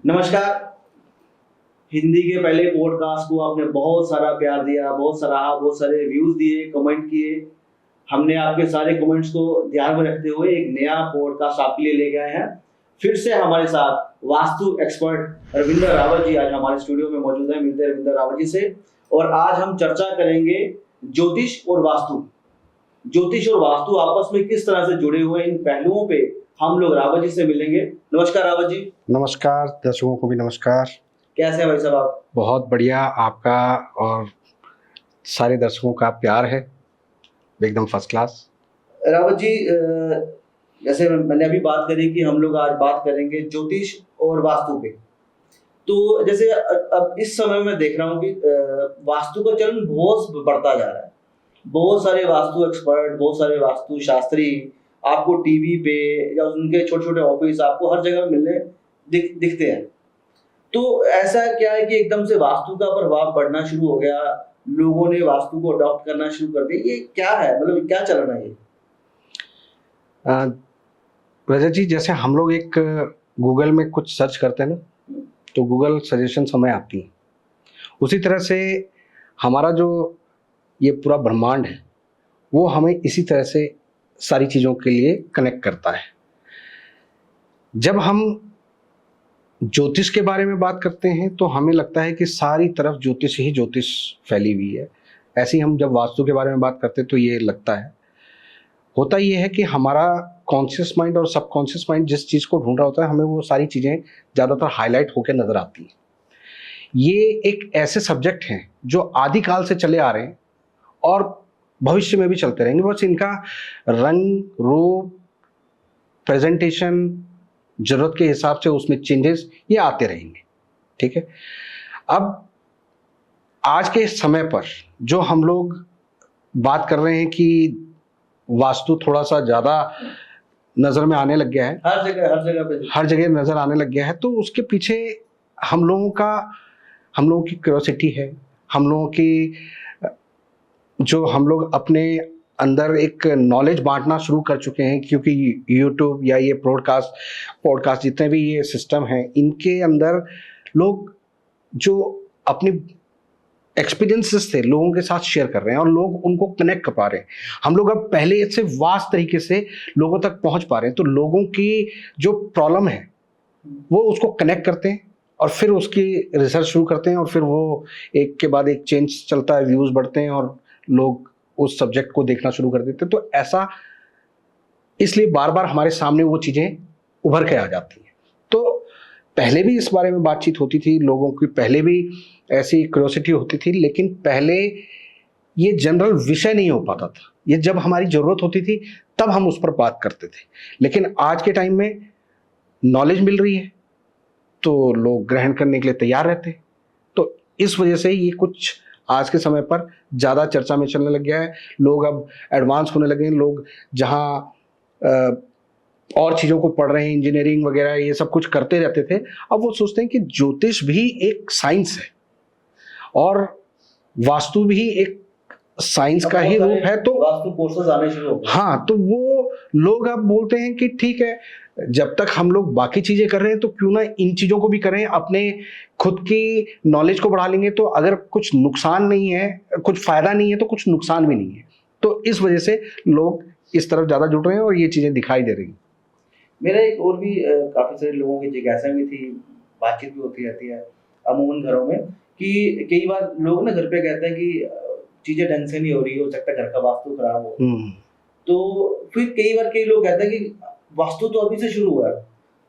नमस्कार। हिंदी के पहले पॉडकास्ट को आपने बहुत सारा प्यार दिया, बहुत सराहा, बहुत सारे व्यूज दिए, कमेंट किए। हमने आपके सारे कमेंट्स को ध्यान में रखते हुए एक नया पॉडकास्ट आपके लिए लेके आए हैं। फिर से हमारे साथ वास्तु एक्सपर्ट रविंदर रावत जी आज हमारे स्टूडियो में मौजूद हैं। मिलते हैं रविंदर रावत जी से और आज हम चर्चा करेंगे ज्योतिष और वास्तु। ज्योतिष और वास्तु आपस में किस तरह से जुड़े हुए हैं, इन पहलुओं पे हम लोग रावत जी से मिलेंगे। नमस्कार रावत जी। नमस्कार, दर्शकों को भी नमस्कार। कैसे हैं भाई साहब आप? बहुत बढ़िया, आपका और सारे दर्शकों का प्यार है, एकदम फर्स्ट क्लास। रावत जी, जैसे मैंने अभी बात करी कि हम लोग आज बात करेंगे ज्योतिष और वास्तु पे। तो जैसे अब इस समय में देख रहा हूँ कि वास्तु का चलन बहुत बढ़ता जा रहा है। बहुत सारे वास्तु एक्सपर्ट, बहुत सारे वास्तु शास्त्री आपको टीवी पे या उनके छोटे छोटे ऑफिस आपको हर जगह मिलने दिखते हैं। तो ऐसा क्या है कि एकदम से वास्तु का प्रभाव बढ़ना शुरू हो गया, लोगों ने वास्तु को अडॉप्ट करना शुरू कर दिया, ये क्या है? मतलब क्या चल रहा है ये? रजत जी, जैसे हम लोग एक गूगल में कुछ सर्च करते हैं ना, तो गूगल सजेशन हमें आती है। उसी तरह से हमारा जो ये पूरा ब्रह्मांड है वो हमें इसी तरह से सारी चीज़ों के लिए कनेक्ट करता है। जब हम ज्योतिष के बारे में बात करते हैं तो हमें लगता है कि सारी तरफ ज्योतिष ही ज्योतिष फैली हुई है। ऐसे ही हम जब वास्तु के बारे में बात करते हैं तो ये लगता है। होता ये है कि हमारा कॉन्शियस माइंड और सबकॉन्शियस माइंड जिस चीज़ को ढूंढ रहा होता है, हमें वो सारी चीज़ें ज़्यादातर हाईलाइट होकर नज़र आती हैं। ये एक ऐसे सब्जेक्ट हैं जो आदिकाल से चले आ रहे हैं और भविष्य में भी चलते रहेंगे। बस इनका रंग, रूप, प्रेजेंटेशन, जरूरत के हिसाब से उसमें चेंजेस ये आते रहेंगे। ठीक है। अब आज के समय पर जो हम लोग बात कर रहे हैं कि वास्तु थोड़ा सा ज़्यादा नज़र में आने लग गया है, हर जगह नज़र आने लग गया है, तो उसके पीछे हम लोगों की क्यूरियोसिटी है, हम लोगों की जो हम लोग अपने अंदर एक नॉलेज बांटना शुरू कर चुके हैं। क्योंकि यूट्यूब या ये पॉडकास्ट जितने भी ये सिस्टम हैं, इनके अंदर लोग जो अपनी एक्सपीरियंसेस थे लोगों के साथ शेयर कर रहे हैं और लोग उनको कनेक्ट कर पा रहे हैं। हम लोग अब पहले से वास्ट तरीके से लोगों तक पहुंच पा रहे हैं। तो लोगों की जो प्रॉब्लम है वो उसको कनेक्ट करते हैं और फिर उसकी रिसर्च शुरू करते हैं और फिर वो एक के बाद एक चेंज चलता है, व्यूज बढ़ते हैं और लोग उस सब्जेक्ट को देखना शुरू कर देते हैं। तो ऐसा इसलिए बार बार हमारे सामने वो चीज़ें उभर के आ जाती हैं। तो पहले भी इस बारे में बातचीत होती थी, लोगों की पहले भी ऐसी क्यूरियोसिटी होती थी, लेकिन पहले ये जनरल विषय नहीं हो पाता था। ये जब हमारी ज़रूरत होती थी तब हम उस पर बात करते थे। लेकिन आज के टाइम में नॉलेज मिल रही है तो लोग ग्रहण करने के लिए तैयार रहते हैं। तो इस वजह से ये कुछ आज के समय पर ज़्यादा चर्चा में चलने लग गया है। लोग अब एडवांस होने लगे हैं। लोग जहाँ और चीज़ों को पढ़ रहे हैं, इंजीनियरिंग वगैरह ये सब कुछ करते रहते थे, अब वो सोचते हैं कि ज्योतिष भी एक साइंस है और वास्तु भी एक साइंस का ही रूप है। तो वास्तु कोर्सेज आने शुरू हो गए। हाँ, तो वो लोग अब बोलते हैं कि ठीक है, जब तक हम लोग बाकी चीजें कर रहे हैं तो क्यों ना इन चीजों को भी करें, अपने खुद की नॉलेज को बढ़ा लेंगे। तो अगर कुछ नुकसान नहीं है, कुछ फायदा नहीं है, तो कुछ नुकसान भी नहीं है। तो इस वजह से लोग इस तरफ ज्यादा जुड़ रहे हैं और ये चीजें दिखाई दे रही हैं। मेरा एक और भी काफी सारे लोगों की जिज्ञासा भी थी, बातचीत भी होती रहती है अमूमन घरों में, कि कई बार लोग ना घर पे कहते हैं कि चीजें ढंग से नहीं हो सकता घर का वास्तु खराब हो। तो फिर कई लोग कहते हैं कि वास्तु तो अभी से शुरू हुआ है,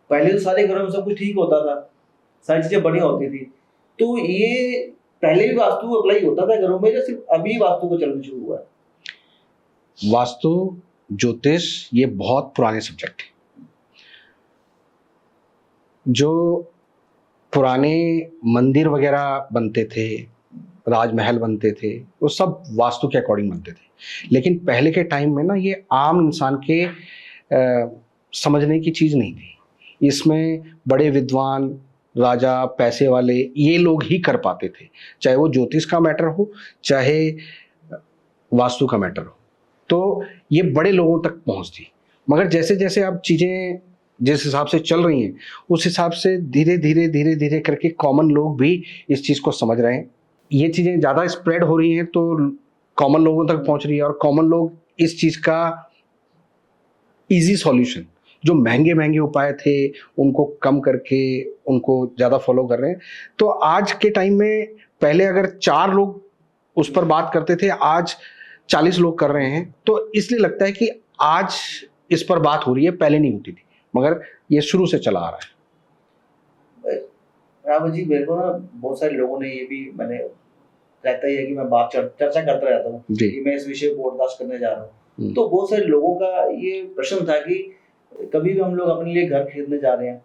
पहले तो सारे घरों में सब कुछ ठीक होता था, सारी चीजें बढ़िया होती थी। तो ये पहले भी वास्तु अप्लाई होता था घरों में या सिर्फ अभी वास्तु को चलना शुरू हुआ है? वास्तु, ज्योतिष ये बहुत पुराने सब्जेक्ट है। जो पुराने मंदिर वगैरह बनते थे, राजमहल बनते थे, वो सब वास्तु के अकॉर्डिंग बनते थे। लेकिन पहले के टाइम में ना ये आम इंसान के समझने की चीज़ नहीं थी। इसमें बड़े विद्वान, राजा, पैसे वाले ये लोग ही कर पाते थे, चाहे वो ज्योतिष का मैटर हो चाहे वास्तु का मैटर हो। तो ये बड़े लोगों तक पहुंचती। मगर जैसे जैसे अब चीज़ें जिस हिसाब से चल रही हैं उस हिसाब से धीरे धीरे करके कॉमन लोग भी इस चीज़ को समझ रहे हैं। ये चीज़ें ज़्यादा स्प्रेड हो रही हैं तो कॉमन लोगों तक पहुंच रही है, और कॉमन लोग इस चीज़ का इजी सॉल्यूशन, जो महंगे महंगे उपाय थे उनको कम करके उनको ज़्यादा फॉलो कर रहे हैं। तो आज के टाइम में पहले अगर 4 लोग उस पर बात करते थे, आज 40 लोग कर रहे हैं। तो इसलिए लगता है कि आज इस पर बात हो रही है, पहले नहीं होती थी, मगर ये शुरू से चला आ रहा है। राहुल जी, मेरे को ना बहुत सारे लोगों ने ये भी, मैंने रहता ही है कि मैं चर्चा करता रहता हूँ कि मैं इस विषय पर पॉडकास्ट करने जा रहा हूँ, तो बहुत सारे लोगों का ये प्रश्न था कि कभी भी हम लोग अपने लिए घर खरीदने जा रहे हैं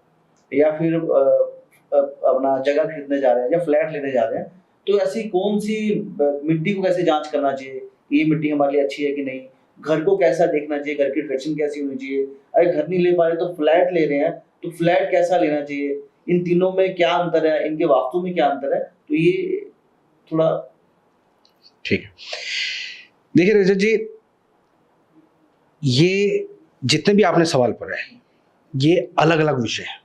या फिर अपना जगह खरीदने जा रहे हैं या फ्लैट लेने जा रहे हैं, तो ऐसी कौन सी मिट्टी को कैसे जांच करना चाहिए कि ये मिट्टी हमारे लिए अच्छी है कि नहीं, घर को कैसा देखना चाहिए, घर की डिरेक्शन कैसी होनी चाहिए, अगर घर नहीं ले पा रहे तो फ्लैट ले रहे हैं तो फ्लैट कैसा लेना चाहिए, इन तीनों में क्या अंतर है, इनके वास्तु में क्या अंतर है, तो ये थोड़ा ठीक है। देखिए रजत जी, ये जितने भी आपने सवाल पढ़े हैं ये अलग अलग विषय हैं,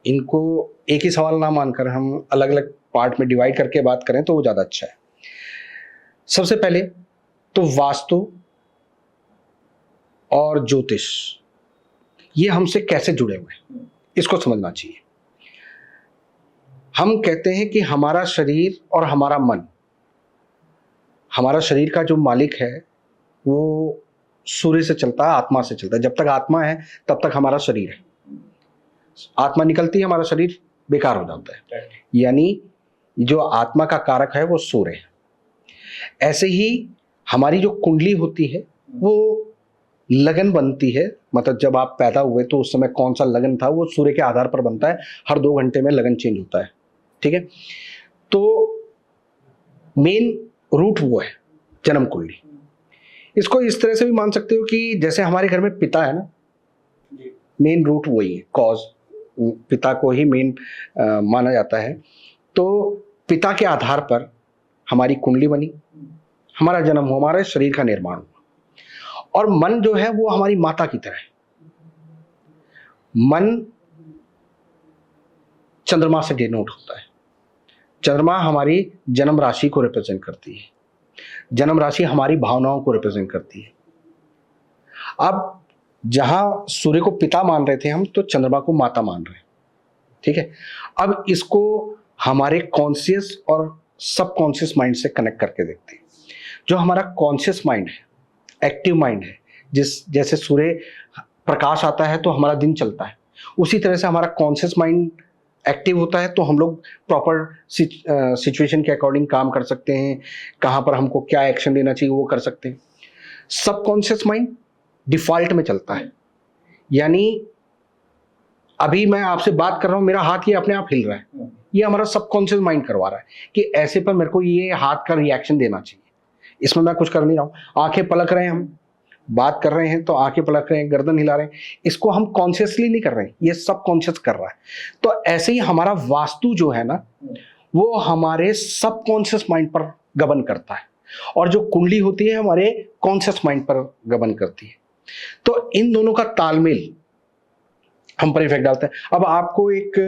इनको एक ही सवाल ना मानकर हम अलग अलग पार्ट में डिवाइड करके बात करें तो वो ज़्यादा अच्छा है। सबसे पहले तो वास्तु और ज्योतिष ये हमसे कैसे जुड़े हुए हैं इसको समझना चाहिए। हम कहते हैं कि हमारा शरीर और हमारा मन, हमारा शरीर का जो मालिक है वो सूर्य से चलता है, आत्मा से चलता है। जब तक आत्मा है तब तक हमारा शरीर है, आत्मा निकलती है हमारा शरीर बेकार हो जाता है, यानी जो आत्मा का कारक है वो सूर्य है। ऐसे ही हमारी जो कुंडली होती है वो लगन बनती है, मतलब जब आप पैदा हुए तो उस समय कौन सा लगन था वो सूर्य के आधार पर बनता है, हर 2 घंटे में लगन चेंज होता है, ठीक है। तो मेन रूट वो है जन्म कुंडली। इसको इस तरह से भी मान सकते हो कि जैसे हमारे घर में पिता है ना, मेन रूट वही है, कॉज पिता को ही मेन माना जाता है। तो पिता के आधार पर हमारी कुंडली बनी, हमारा जन्म हुआ, हमारे शरीर का निर्माण हुआ। और मन जो है वो हमारी माता की तरह है। मन चंद्रमा से डिनोट होता है। चंद्रमा हमारी जन्म राशि को रिप्रेजेंट करती है, जन्म राशि हमारी भावनाओं को रिप्रेजेंट करती है। अब जहां सूर्य को पिता मान रहे थे हम, तो चंद्रमा को माता मान रहे हैं, ठीक है। अब इसको हमारे कॉन्शियस और सबकॉन्शियस माइंड से कनेक्ट करके देखते हैं। जो हमारा कॉन्शियस माइंड है, एक्टिव माइंड है, जैसे सूर्य प्रकाश आता है तो हमारा दिन चलता है, उसी तरह से हमारा कॉन्शियस माइंड एक्टिव होता है तो हम लोग प्रॉपर सिचुएशन के अकॉर्डिंग काम कर सकते हैं, कहाँ पर हमको क्या एक्शन लेना चाहिए वो कर सकते हैं। सबकॉन्शियस माइंड डिफॉल्ट में चलता है, यानी अभी मैं आपसे बात कर रहा हूँ, मेरा हाथ ये अपने आप हिल रहा है, ये हमारा सबकॉन्शियस माइंड करवा रहा है कि ऐसे पर मेरे को ये हाथ का रिएक्शन देना चाहिए। इसमें मैं कुछ कर नहीं रहा हूँ। आंखें पलक रहे हैं, हम बात कर रहे हैं तो आंखें पलक रहे हैं, गर्दन हिला रहे हैं, इसको हम कॉन्शियसली नहीं कर रहे हैं, ये सबकॉन्शियस कर रहा है। तो ऐसे ही हमारा वास्तु जो है ना वो हमारे सबकॉन्शियस माइंड पर गबन करता है, और जो कुंडली होती है हमारे कॉन्शियस माइंड पर गबन करती है। तो इन दोनों का तालमेल हम पर इफेक्ट डालता है। अब आपको एक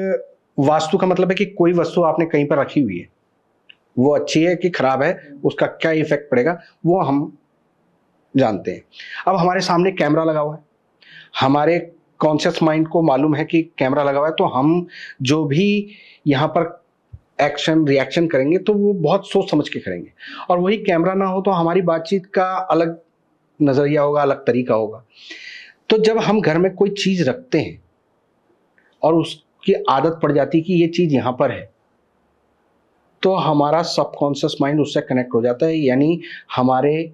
वास्तु का मतलब है कि कोई वस्तु आपने कहीं पर रखी हुई है, वो अच्छी है कि खराब है, उसका क्या इफेक्ट पड़ेगा वो हम जानते हैं। अब हमारे सामने कैमरा लगा हुआ है, हमारे कॉन्शियस माइंड को मालूम है कि कैमरा लगा हुआ है, तो हम जो भी यहाँ पर एक्शन रिएक्शन करेंगे तो वो बहुत सोच समझ के करेंगे। और वही कैमरा ना हो तो हमारी बातचीत का अलग नजरिया होगा, अलग तरीका होगा। तो जब हम घर में कोई चीज रखते हैं और उसकी आदत पड़ जाती है कि ये चीज यहाँ पर है, तो हमारा सबकॉन्शियस माइंड उससे कनेक्ट हो जाता है। यानी हमारे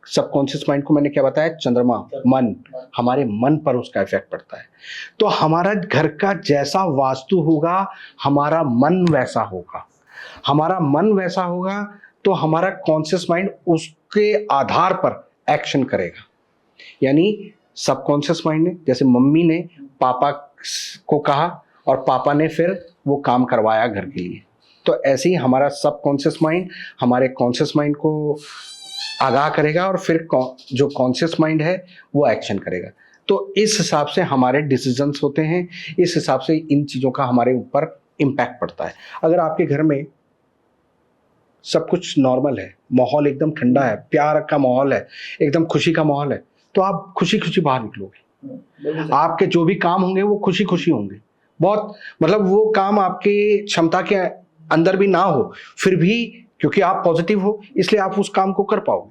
सबकॉन्शियस माइंड को मैंने क्या बताया, चंद्रमा, मन, हमारे मन पर उसका इफेक्ट पड़ता है। तो हमारा घर का जैसा वास्तु होगा हमारा मन वैसा होगा, हमारा मन वैसा होगा तो हमारा कॉन्शियस माइंड उसके आधार पर एक्शन करेगा। यानी सबकॉन्शियस माइंड ने, जैसे मम्मी ने पापा को कहा और पापा ने फिर वो काम करवाया घर के लिए, तो ऐसे ही हमारा सबकॉन्शियस माइंड हमारे कॉन्शियस माइंड को आगाह करेगा और फिर जो कॉन्शियस माइंड है वो एक्शन करेगा। तो तो इस हिसाब से हमारे डिसीजंस होते हैं, इस हिसाब से इन चीज़ों का हमारे ऊपर इम्पैक्ट पड़ता है। अगर आपके घर में सब कुछ नॉर्मल है, माहौल एकदम ठंडा है, प्यार का माहौल है, एकदम खुशी का माहौल है, तो आप खुशी खुशी बाहर निकलोगे। आपके जो भी काम होंगे वो खुशी खुशी होंगे। बहुत मतलब वो काम आपके क्षमता के अंदर भी ना हो, फिर भी क्योंकि आप पॉजिटिव हो इसलिए आप उस काम को कर पाओगे।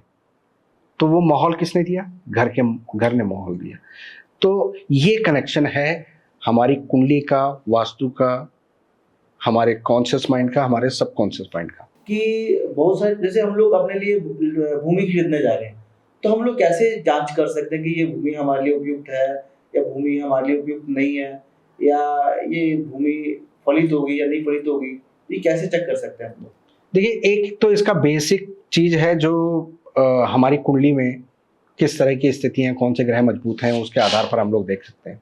तो वो माहौल किसने दिया? घर ने माहौल दिया। तो ये कनेक्शन है हमारी कुंडली का, वास्तु का, हमारे कॉन्शियस माइंड का, हमारे सबकॉन्शियस माइंड का। कि बहुत सारे, जैसे हम लोग अपने लिए भूमि खरीदने जा रहे हैं, तो हम लोग कैसे जांच कर सकते हैं कि ये भूमि हमारे लिए उपयुक्त है या भूमि हमारे लिए उपयुक्त नहीं है, या ये भूमि फलित होगी या नहीं फलित होगी, ये कैसे चेक कर सकते हैं हम लोग? देखिए, एक तो इसका बेसिक चीज है जो हमारी कुंडली में किस तरह की स्थितियां, कौन से ग्रह मजबूत हैं, उसके आधार पर हम लोग देख सकते हैं।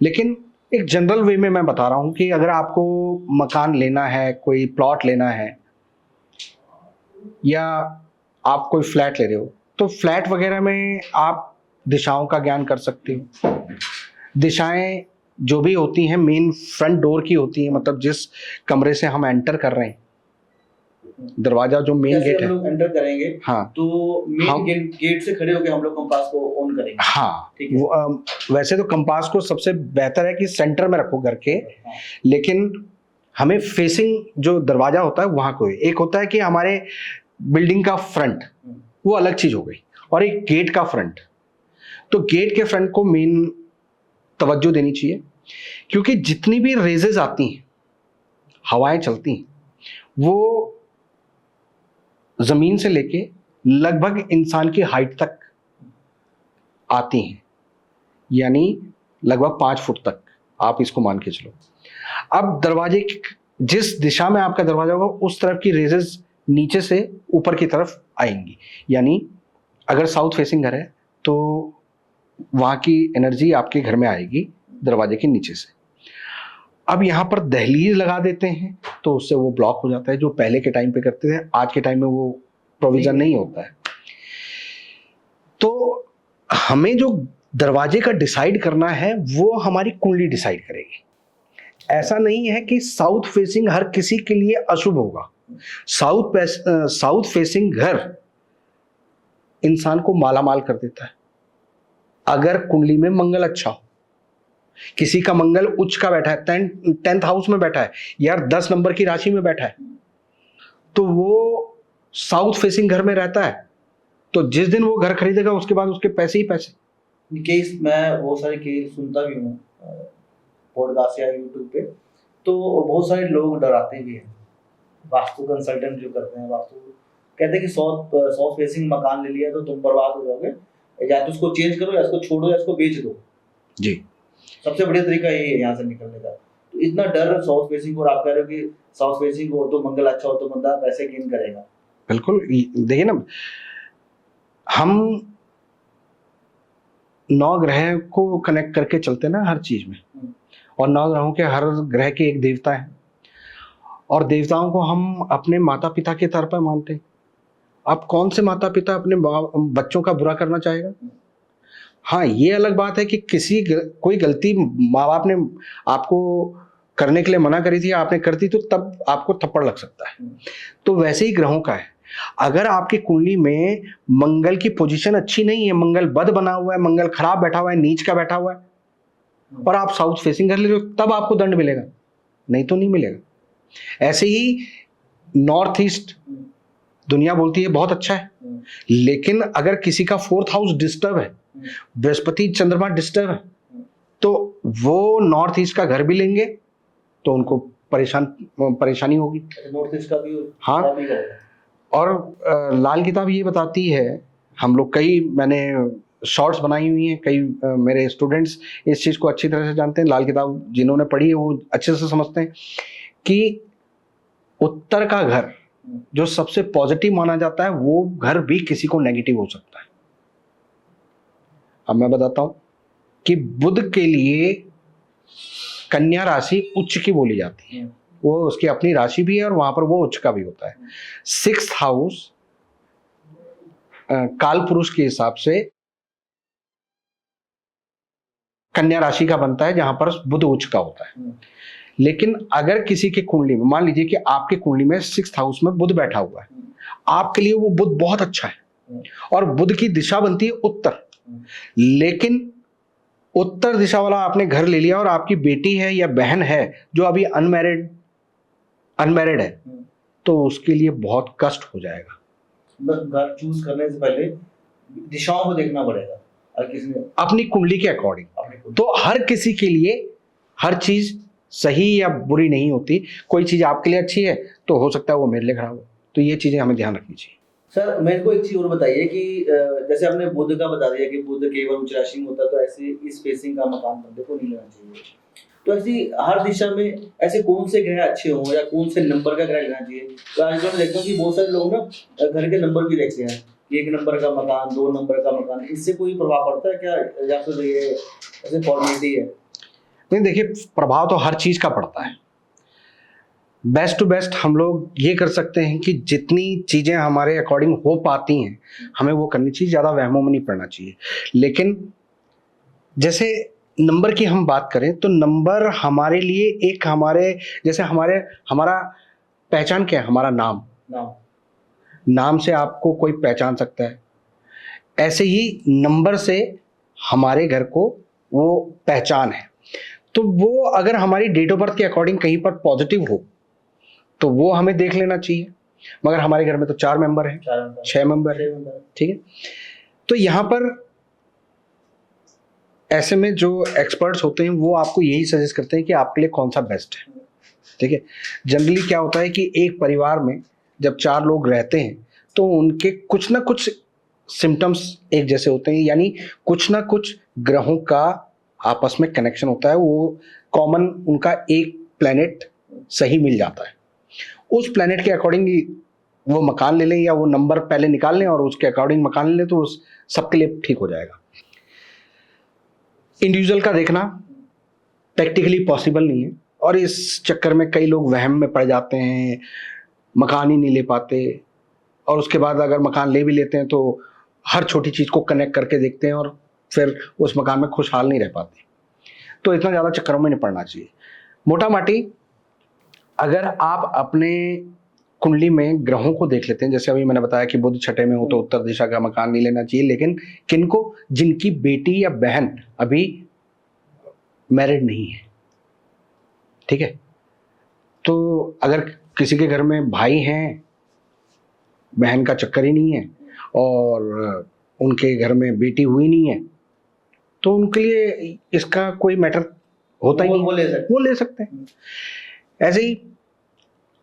लेकिन एक जनरल वे में मैं बता रहा हूं कि अगर आपको मकान लेना है, कोई प्लॉट लेना है, या आप कोई फ्लैट ले रहे हो, तो फ्लैट वगैरह में आप दिशाओं का ज्ञान कर सकते हो। दिशाएं जो भी होती हैं मेन फ्रंट डोर की होती हैं, मतलब जिस कमरे से हम एंटर कर रहे हैं, दरवाजा जो मेन जैसे गेट हम है। लोग एंटर करेंगे, हाँ, तो मेन गेट से खड़े होकर हम लोग कंपास को ऑन करेंगे। हाँ, ठीक है। वैसे तो कंपास को सबसे बेहतर है कि सेंटर में रखो घर के, हाँ। लेकिन हमें फेसिंग जो दरवाजा होता है वहां को, एक होता है कि हमारे बिल्डिंग का फ्रंट, वो अलग चीज हो गई, और एक गेट का फ्रंट। तो गेट के फ्रंट को मेन तवज्जो देनी चाहिए, क्योंकि जितनी भी रेजेस आती हैं, हवाएं चलती हैं, वो जमीन से लेके लगभग इंसान की हाइट तक आती हैं, यानी लगभग 5 फुट तक आप इसको मान के चलो। अब दरवाजे जिस दिशा में आपका दरवाजा होगा उस तरफ की रेजेस नीचे से ऊपर की तरफ आएंगी, यानी अगर साउथ फेसिंग घर है तो वहां की एनर्जी आपके घर में आएगी दरवाजे के नीचे से। अब यहां पर दहलीज लगा देते हैं तो उससे वो ब्लॉक हो जाता है, जो पहले के टाइम पे करते थे, आज के टाइम में वो प्रोविजन नहीं होता है। तो हमें जो दरवाजे का डिसाइड करना है वो हमारी कुंडली डिसाइड करेगी। ऐसा नहीं है कि साउथ फेसिंग हर किसी के लिए अशुभ होगा। साउथ फेसिंग घर इंसान को मालामाल कर देता है अगर कुंडली में मंगल अच्छा हो। किसी का मंगल उच्च का बैठा है, 10th हाउस में बैठा है, यार 10 नंबर की राशि में बैठा है, तो वो साउथ फेसिंग घर में रहता है, तो जिस दिन वो घर खरीदेगा उसके बाद उसके पैसे ही पैसे। केस मैं बहुत सारे केस सुनता भी हूँ पॉडकास्ट या यूट्यूब पे, तो बहुत सारे लोग डराते भी हैं। वास्तु कंसल्टेंट जो करते हैं, वास्तु कहते हैं कि साउथ फेसिंग मकान ले लिया तो तुम बर्बाद हो जाओगे, या तो उसको चेंज करो या इसको छोड़ो या इसको बेच दो। जी, सबसे बढ़िया तरीका यही है यहाँ से निकलने का। तो इतना डर साउथ फेसिंग, और आप कह रहे हो कि साउथ फेसिंग हो तो मंगल अच्छा हो तो बंदा पैसे गेन करेगा। बिल्कुल। देखिए ना, हम 9 ग्रह को कनेक्ट करके चलते हैं ना हर चीज में, और 9 ग्रहों के हर ग्रह के एक देवता है, और देवताओं को हम अपने माता पिता के तौर पर मानते हैं। अब कौन से माता पिता अपने बच्चों का बुरा करना चाहेगा? हाँ, ये अलग बात है कि कोई गलती माँ बाप ने आपको करने के लिए मना करी थी, आपने कर दी, तो तब आपको थप्पड़ लग सकता है। तो वैसे ही ग्रहों का है। अगर आपकी कुंडली में मंगल की पोजीशन अच्छी नहीं है, मंगल बद बना हुआ है, मंगल खराब बैठा हुआ है, नीच का बैठा हुआ है, और आप साउथ फेसिंग कर ले रहे हो, तब आपको दंड मिलेगा, नहीं तो नहीं मिलेगा। ऐसे ही नॉर्थ ईस्ट दुनिया बोलती है बहुत अच्छा है, लेकिन अगर किसी का 4th हाउस डिस्टर्ब है, बृहस्पति चंद्रमा डिस्टर्ब है, तो वो नॉर्थ ईस्ट का घर भी लेंगे तो उनको परेशानी होगी। नॉर्थ ईस्ट का भी हाँ, और लाल किताब ये बताती है, हम लोग मैंने शॉर्ट्स बनाई हुई हैं, कई मेरे स्टूडेंट्स इस चीज़ को अच्छी तरह से जानते हैं, लाल किताब जिन्होंने पढ़ी है वो अच्छे से समझते हैं कि उत्तर का घर जो सबसे पॉजिटिव माना जाता है, वो घर भी किसी को नेगेटिव हो सकता है। अब मैं बताता हूं कि बुध के लिए कन्या राशि उच्च की बोली जाती है, वो उसकी अपनी राशि भी है और वहां पर वो उच्च का भी होता है। 6th हाउस काल पुरुष के हिसाब से कन्या राशि का बनता है जहां पर बुध उच्च का होता है। लेकिन अगर किसी की कुंडली में, मान लीजिए कि आपकी कुंडली में 6th हाउस में बुध बैठा हुआ है, आपके लिए वो बुध बहुत अच्छा है और बुध की दिशा बनती है उत्तर, लेकिन उत्तर दिशा वाला आपने घर ले लिया और आपकी बेटी है या बहन है जो अभी अनमैरिड है, तो उसके लिए बहुत कष्ट हो जाएगा। घर चूज करने से पहले दिशाओं को देखना पड़ेगा और किसी ने अपनी कुंडली के अकॉर्डिंग। तो हर किसी के लिए हर चीज सही या बुरी नहीं होती, कोई चीज आपके लिए अच्छी है तो हो सकता है वो मेरे लिए खराब हो, तो ये चीजें हमें ध्यान रखनी चाहिए। सर मेरे को एक चीज और बताइए कि जैसे आपने बुध का बता दिया कि बुध केवल उच्च राशि में होता है, तो ऐसे इस स्पेसिंग का मकान बंदे को नहीं लेना चाहिए। तो ऐसी हर दिशा में ऐसे कौन से ग्रह अच्छे हों या कौन से नंबर का ग्रह लेना चाहिए? तो आजकल मैं देखता हूँ कि बहुत सारे लोग ना घर के नंबर भी देखते हैं, 1 नंबर का मकान, 2 नंबर का मकान, इससे कोई प्रभाव पड़ता है क्या या फिर ये ऐसे फॉर्मेलिटी है? नहीं, देखिए प्रभाव तो हर चीज का पड़ता है। बेस्ट टू बेस्ट हम लोग ये कर सकते हैं कि जितनी चीजें हमारे अकॉर्डिंग हो पाती हैं हमें वो करनी चाहिए, ज्यादा वहमों में नहीं पड़ना चाहिए। लेकिन जैसे नंबर की हम बात करें तो नंबर हमारे लिए एक जैसे हमारा पहचान क्या है, हमारा नाम नाम से आपको कोई पहचान सकता है, ऐसे ही नंबर से हमारे घर को वो पहचान है। तो वो अगर हमारी डेट ऑफ बर्थ के अकॉर्डिंग कहीं पर पॉजिटिव हो तो वो हमें देख लेना चाहिए। मगर हमारे घर में तो 4 मेंबर हैं, 6 मेंबर हैं, ठीक है। तो यहाँ पर ऐसे में जो एक्सपर्ट्स होते हैं वो आपको यही सजेस्ट करते हैं कि आपके लिए कौन सा बेस्ट है, ठीक है। जनरली क्या होता है कि एक परिवार में जब 4 लोग रहते हैं तो उनके कुछ ना कुछ सिम्टम्स एक जैसे होते हैं, यानी कुछ ना कुछ ग्रहों का आपस में कनेक्शन होता है, वो कॉमन उनका एक प्लैनेट सही मिल जाता है। उस प्लैनेट के अकॉर्डिंग वो मकान ले लें या वो नंबर पहले निकाल लें और उसके अकॉर्डिंग मकान ले लें तो उस सबके लिए ठीक हो जाएगा। इंडिविजुअल का देखना प्रैक्टिकली पॉसिबल नहीं है और इस चक्कर में कई लोग वहम में पड़ जाते हैं, मकान ही नहीं ले पाते, और उसके बाद अगर मकान ले भी लेते हैं तो हर छोटी चीज़ को कनेक्ट करके देखते हैं और फिर उस मकान में खुशहाल नहीं रह पाते। तो इतना ज़्यादा चक्करों में नहीं पड़ना चाहिए। मोटा माटी अगर आप अपने कुंडली में ग्रहों को देख लेते हैं, जैसे अभी मैंने बताया कि बुध 6 में हो तो उत्तर दिशा का मकान नहीं लेना चाहिए, लेकिन किनको, जिनकी बेटी या बहन अभी मैरिड नहीं है, ठीक है। तो अगर किसी के घर में भाई हैं, बहन का चक्कर ही नहीं है और उनके घर में बेटी हुई नहीं है, तो उनके लिए इसका कोई मैटर होता ही नहीं, वो ले सकते हैं। ऐसे ही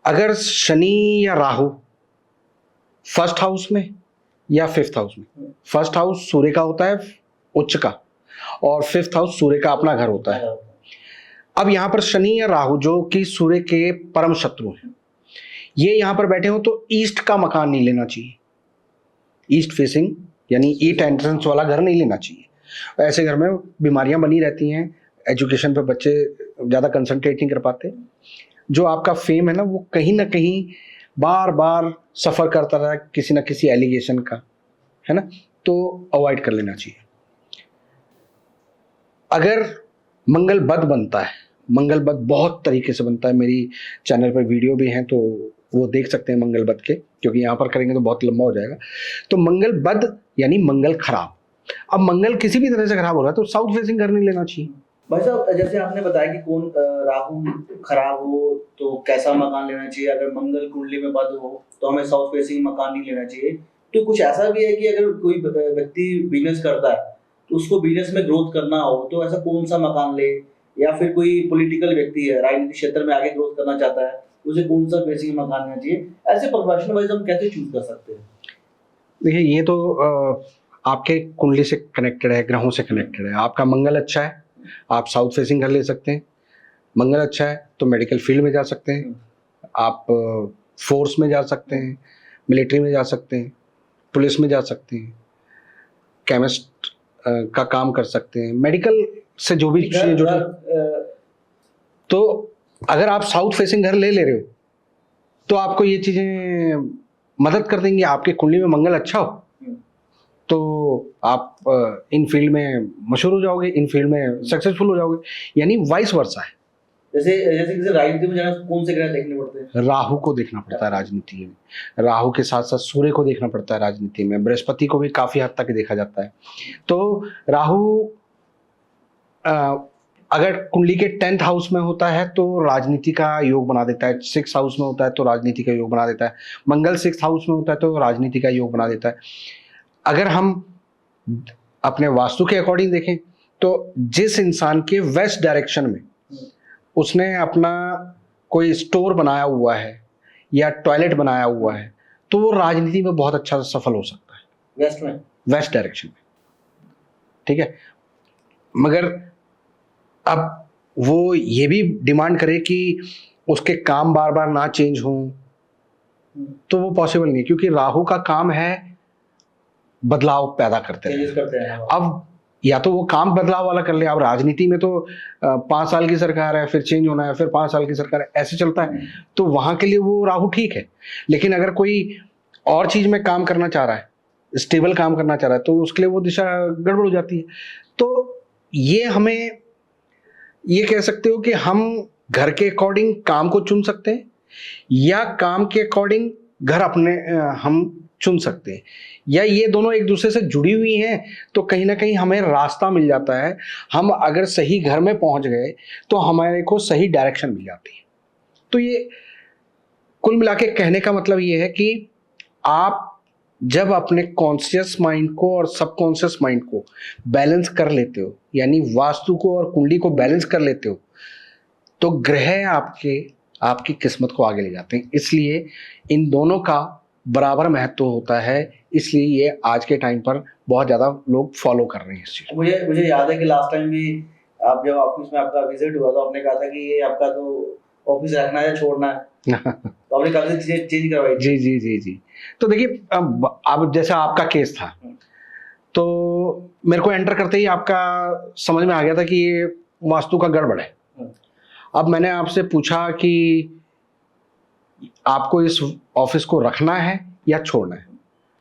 अगर शनि या राहु 1st हाउस में या 5th हाउस में, 1st हाउस सूर्य का होता है उच्च का और 5th हाउस सूर्य का अपना घर होता है। अब यहाँ पर शनि या राहु जो कि सूर्य के परम शत्रु हैं, ये यहाँ पर बैठे हो तो ईस्ट का मकान नहीं लेना चाहिए, ईस्ट फेसिंग यानी ईस्ट एंट्रेंस वाला घर नहीं लेना चाहिए। ऐसे घर में बीमारियां बनी रहती हैं, एजुकेशन पे बच्चे ज़्यादा कंसंट्रेट नहीं कर पाते, जो आपका फेम है ना वो कहीं ना कहीं बार बार सफ़र करता रहा किसी ना किसी एलिगेशन का, है ना, तो अवॉइड कर लेना चाहिए। अगर मंगल बद बनता है, मंगल बद बहुत तरीके से बनता है, मेरी चैनल पर वीडियो भी हैं तो वो देख सकते हैं मंगल बद के, क्योंकि यहाँ पर करेंगे तो बहुत लंबा हो जाएगा। तो मंगल बद यानी मंगल खराब। अब मंगल किसी भी तरह से खराब हो रहा है तो साउथ फेसिंग घर नहीं लेना चाहिए। भाई साहब जैसे आपने बताया कि कौन राहु खराब हो तो कैसा मकान लेना चाहिए, अगर मंगल कुंडली में बद हो तो हमें साउथ फेसिंग मकान नहीं लेना चाहिए। तो कुछ ऐसा भी है कि अगर कोई व्यक्ति बिजनेस करता है तो उसको बिजनेस में ग्रोथ करना हो तो ऐसा कौन सा मकान ले, या फिर कोई पॉलिटिकल व्यक्ति है राजनीतिक क्षेत्र में आगे ग्रोथ करना चाहता है उसे कौन सा फेसिंग मकान लेना चाहिए? ऐसे प्रोफेशनल वाइज हम कैसे चूज कर सकते हैं? देखिए ये तो आपके कुंडली से कनेक्टेड है, ग्रहों से कनेक्टेड है। आपका मंगल अच्छा है, आप साउथ फेसिंग घर ले सकते हैं। मंगल अच्छा है तो मेडिकल फील्ड में जा सकते हैं, आप फोर्स में जा सकते हैं, मिलिट्री में जा सकते हैं, पुलिस में जा सकते हैं, केमिस्ट का काम कर सकते हैं, मेडिकल से जो भी चीज़ें जुड़ी। तो अगर आप साउथ फेसिंग घर ले रहे हो तो आपको ये चीज़ें मदद कर देंगी। आपके कुंडली में मंगल अच्छा हो तो आप इन फील्ड में मशहूर हो जाओगे, इन फील्ड में सक्सेसफुल हो जाओगे, यानी वाइस वर्सा है। जैसे जैसे किसी राजनीति में जाना कौन से ग्रह देखने पड़ते हैं? राहु को देखना पड़ता है राजनीति में, राहु के साथ साथ सूर्य को देखना पड़ता है राजनीति में, बृहस्पति को भी काफी हद तक देखा जाता है। तो राहु अगर कुंडली के 10th हाउस में होता है तो राजनीति का योग बना देता है, 6th हाउस में होता है तो राजनीति का योग बना देता है, मंगल 6th हाउस में होता है तो राजनीति का योग बना देता है। अगर हम अपने वास्तु के अकॉर्डिंग देखें तो जिस इंसान के वेस्ट डायरेक्शन में उसने अपना कोई स्टोर बनाया हुआ है या टॉयलेट बनाया हुआ है तो वो राजनीति में बहुत अच्छा सफल हो सकता है, वेस्ट में, वेस्ट डायरेक्शन में, ठीक है। मगर अब वो ये भी डिमांड करे कि उसके काम बार बार ना चेंज हों तो वो पॉसिबल नहीं है, क्योंकि राहु का काम है बदलाव पैदा करते हैं। अब या तो वो काम बदलाव वाला कर ले, अब राजनीति में तो 5 साल की सरकार है, फिर चेंज होना है, फिर 5 साल की सरकार है, ऐसे चलता है, तो वहां के लिए वो राहु ठीक है। लेकिन अगर कोई और चीज में काम करना चाह रहा है, स्टेबल काम करना चाह रहा है, तो उसके लिए वो दिशा गड़बड़ हो जाती है। तो ये हमें ये कह सकते हो कि हम घर के अकॉर्डिंग काम को चुन सकते हैं या काम के अकॉर्डिंग घर अपने हम चुन सकते हैं, या ये दोनों एक दूसरे से जुड़ी हुई हैं तो कहीं ना कहीं हमें रास्ता मिल जाता है। हम अगर सही घर में पहुंच गए तो हमारे को सही डायरेक्शन मिल जाती है। तो ये कुल मिला के कहने का मतलब ये है कि आप जब अपने कॉन्शियस माइंड को और सबकॉन्शियस माइंड को बैलेंस कर लेते हो, यानी वास्तु को और कुंडली को बैलेंस कर लेते हो, तो ग्रह आपकी किस्मत को आगे ले जाते हैं। इसलिए इन दोनों का बराबर महत्व होता है, इसलिए ये आज के टाइम पर बहुत ज्यादा लोग फॉलो कर रहे हैं इस चीज। मुझे याद है कि लास्ट टाइम भी आप जब ऑफिस में आपका विजिट हुआ तो आपने कहा था कि ये आपका तो ऑफिस रखना है या छोड़ना है तो आपने काफी चीजें चेंज करवाई। जी जी जी जी। तो देखिए अब जैसा आपका केस था तो मेरे को एंटर करते ही आपका समझ में आ गया था कि ये वास्तु का गड़बड़ है। अब मैंने आपसे पूछा कि आपको इस ऑफिस को रखना है या छोड़ना है,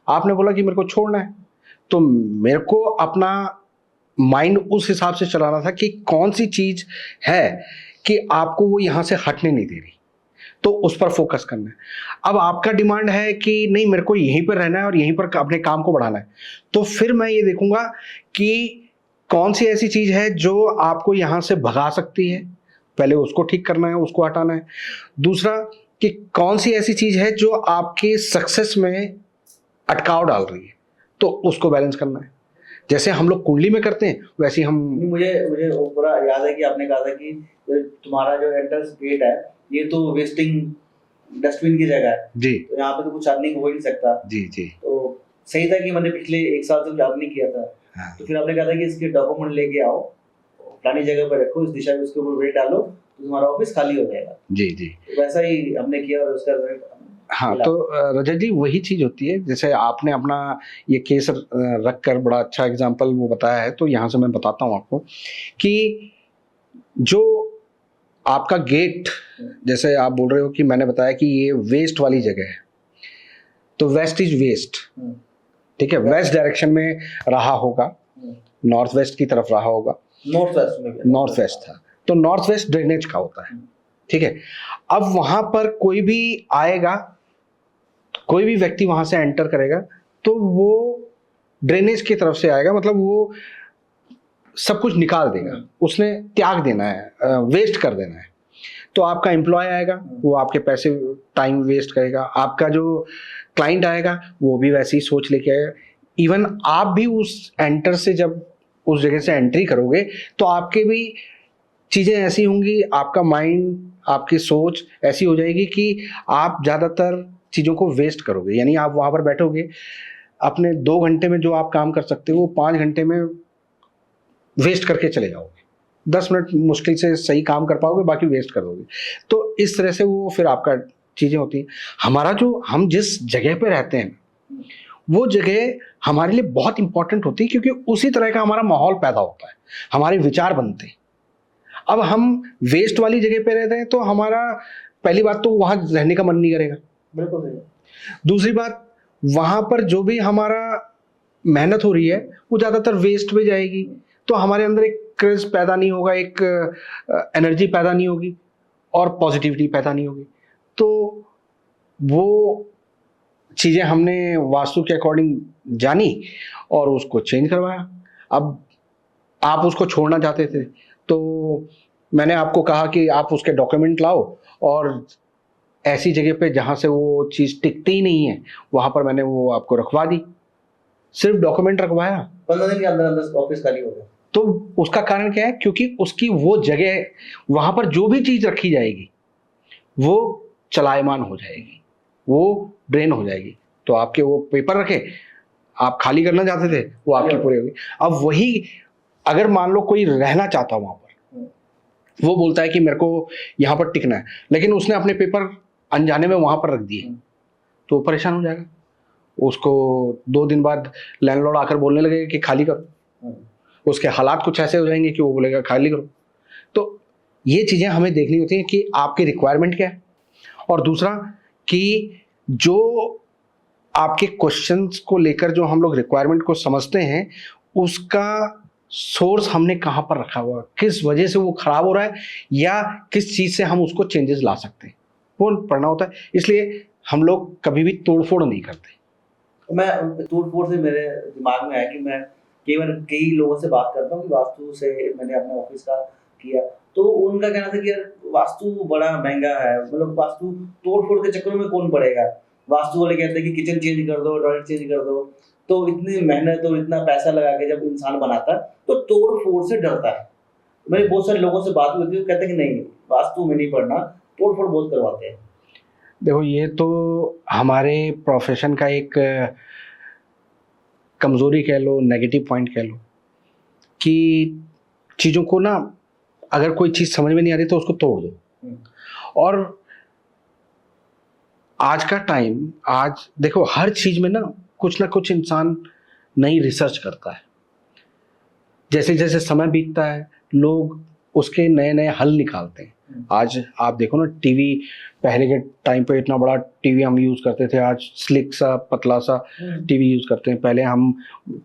आपने बोला कि मेरे को छोड़ना है। तो मेरे को अपना माइंड उस हिसाब से चलाना था कि कौन सी चीज है कि आपको वो यहां से हटने नहीं दे रही, तो उस पर फोकस करना है। अब आपका डिमांड है कि नहीं मेरे को यहीं पर रहना है और यहीं पर अपने काम को बढ़ाना है, तो फिर मैं ये देखूंगा कि कौन सी ऐसी चीज है जो आपको यहां से भगा सकती है, पहले उसको ठीक करना है, उसको हटाना है। दूसरा कि कौन सी ऐसी चीज है जो आपके सक्सेस में अटकाव डाल रही है, तो उसको बैलेंस करना है। जैसे हम लोग कुंडली में करते हैं वैसे हम मुझे वो पूरा याद है कि आपने कहा था कि तुम्हारा जो एंट्रेंस गेट है ये तो वेस्टिंग डस्टबिन की जगह है जी, तो यहाँ पे तो कुछ अर्निंग हो ही नहीं सकता। जी जी। तो सही था कि मैंने पिछले 1 साल से कुछ अर्निंग किया था। हाँ। तो फिर आपने कहा था कि इसके डॉक्यूमेंट लेके आओ, फलानी जगह पर रखो, इस दिशा में उसके ऊपर वेट डालो तो तुम्हारा ऑफिस खाली हो जाएगा। जी जी। तो वैसा ही हमने किया और उसका रिजल्ट। हाँ, तो रजत जी वही चीज होती है, जैसे आपने अपना ये केस रख कर बड़ा अच्छा एग्जांपल वो बताया है, तो यहाँ से मैं बताता हूँ आपको कि जो आपका गेट, जैसे आप बोल रहे हो कि मैंने बताया कि ये वेस्ट वाली जगह है, तो वेस्ट इज वेस्ट, ठीक है, वेस्ट डायरेक्शन में रहा होगा, नॉर्थ वेस्ट की तरफ रहा होगा, नॉर्थ वेस्ट था, तो नॉर्थ वेस्ट ड्रेनेज का होता है, ठीक है। अब वहां पर कोई भी आएगा, कोई भी व्यक्ति वहां से एंटर करेगा तो वो ड्रेनेज की तरफ से आएगा, मतलब वो सब कुछ निकाल देगा, उसने त्याग देना है, वेस्ट कर देना है। तो आपका एम्प्लॉय आएगा, वो आपके पैसे टाइम वेस्ट करेगा, आपका जो क्लाइंट आएगा वो भी वैसी ही सोच लेके आएगा। इवन आप भी उस एंटर से जब उस जगह से एंट्री करोगे तो आपके भी चीज़ें ऐसी होंगी, आपका माइंड, आपकी सोच ऐसी हो जाएगी कि आप ज़्यादातर चीज़ों को वेस्ट करोगे। यानी आप वहाँ पर बैठोगे, अपने 2 घंटे में जो आप काम कर सकते हो वो 5 घंटे में वेस्ट करके चले जाओगे, 10 मिनट मुश्किल से सही काम कर पाओगे, बाकी वेस्ट कर दोगे। तो इस तरह से वो फिर आपका चीज़ें होती हैं। हमारा जो हम जिस जगह पे रहते हैं वो जगह हमारे लिए बहुत इंपॉर्टेंट होती है, क्योंकि उसी तरह का हमारा माहौल पैदा होता है, हमारे विचार बनते हैं। अब हम वेस्ट वाली जगह पे रहते हैं तो हमारा पहली बात तो वहां रहने का मन नहीं करेगा, बिल्कुल। दूसरी बात वहां पर जो भी हमारा मेहनत हो रही है वो ज़्यादातर वेस्ट में जाएगी, तो हमारे अंदर एक क्रेज पैदा नहीं होगा, एक एनर्जी पैदा नहीं होगी और पॉजिटिविटी पैदा नहीं होगी। तो वो चीज़ें हमने वास्तु के अकॉर्डिंग जानी और उसको चेंज करवाया। अब आप उसको छोड़ना चाहते थे तो मैंने आपको कहा कि आप उसके डॉक्यूमेंट लाओ, और ऐसी जगह पे जहाँ से वो चीज़ टिकती ही नहीं है वहाँ पर मैंने वो आपको रखवा दी, सिर्फ डॉक्यूमेंट रखवाया। 15 दिन के अंदर अंदर ऑफिस खाली हो गया। तो उसका कारण क्या है? क्योंकि उसकी वो जगह, वहाँ पर जो भी चीज़ रखी जाएगी वो चलायमान हो जाएगी, वो ड्रेन हो जाएगी। तो आपके वो पेपर रखे, आप खाली करना चाहते थे, वो आपकी पूरी होगी। अब वही अगर मान लो कोई रहना चाहता वहाँ पर, वो बोलता है कि मेरे को यहाँ पर टिकना है, लेकिन उसने अपने पेपर अनजाने में वहाँ पर रख दिए, तो परेशान हो जाएगा। उसको 2 दिन बाद लैंडलॉर्ड आकर बोलने लगेगा कि खाली करो, उसके हालात कुछ ऐसे हो जाएंगे कि वो बोलेगा खाली करो। तो ये चीज़ें हमें देखनी होती हैं कि आपकी रिक्वायरमेंट क्या है, और दूसरा कि जो आपके क्वेश्चंस को लेकर जो हम लोग रिक्वायरमेंट को समझते हैं, उसका सोर्स हमने कहाँ पर रखा हुआ, किस वजह से वो खराब हो रहा है, या किस चीज़ से हम उसको चेंजेस ला सकते हैं, वो पढ़ना होता है। इसलिए हम लोग कभी भी तोड़फोड़ नहीं करते। मैं तोड़-फोड़ से मेरे दिमाग में आया कि मैं कई लोगों से बात करता हूँ कि वास्तु से मैंने अपने ऑफिस का किया, तो उनका कहना था कि यार वास्तु बड़ा महँगा है, मतलब वास्तु तोड़-फोड़ के चक्करों में कौन पड़ेगा? वास्तु वाले कहते हैं कि किचन चेंज कर दो, टॉयलेट चेंज कर दो, तो इतनी मेहनत और इतना पैसा लगा के जब इंसान बनाता है, तो तोड़-फोड़ से डरता है। मेरी बहुत सारे लोगों से बात हुई थी, वो कहते हैं कि नहीं, वास्तु में नहीं पड़ना, तोड़-फोड़ बहुत करवाते हैं। देखो, ये तो हमारे प्रोफेशन का एक कमज़ोरी कह लो, नेगेटिव पॉइंट कह लो, कि चीज़ों को ना, अगर कोई चीज़ समझ में नहीं आ रही तो उसको तोड़ दो। और आज का टाइम, आज देखो हर चीज़ में ना कुछ इंसान नई रिसर्च करता है। जैसे जैसे समय बीतता है लोग उसके नए नए हल निकालते हैं। आज आप देखो ना, टीवी, पहले के टाइम पे इतना बड़ा टीवी हम यूज़ करते थे, आज स्लिक सा पतला सा टीवी यूज़ करते हैं। पहले हम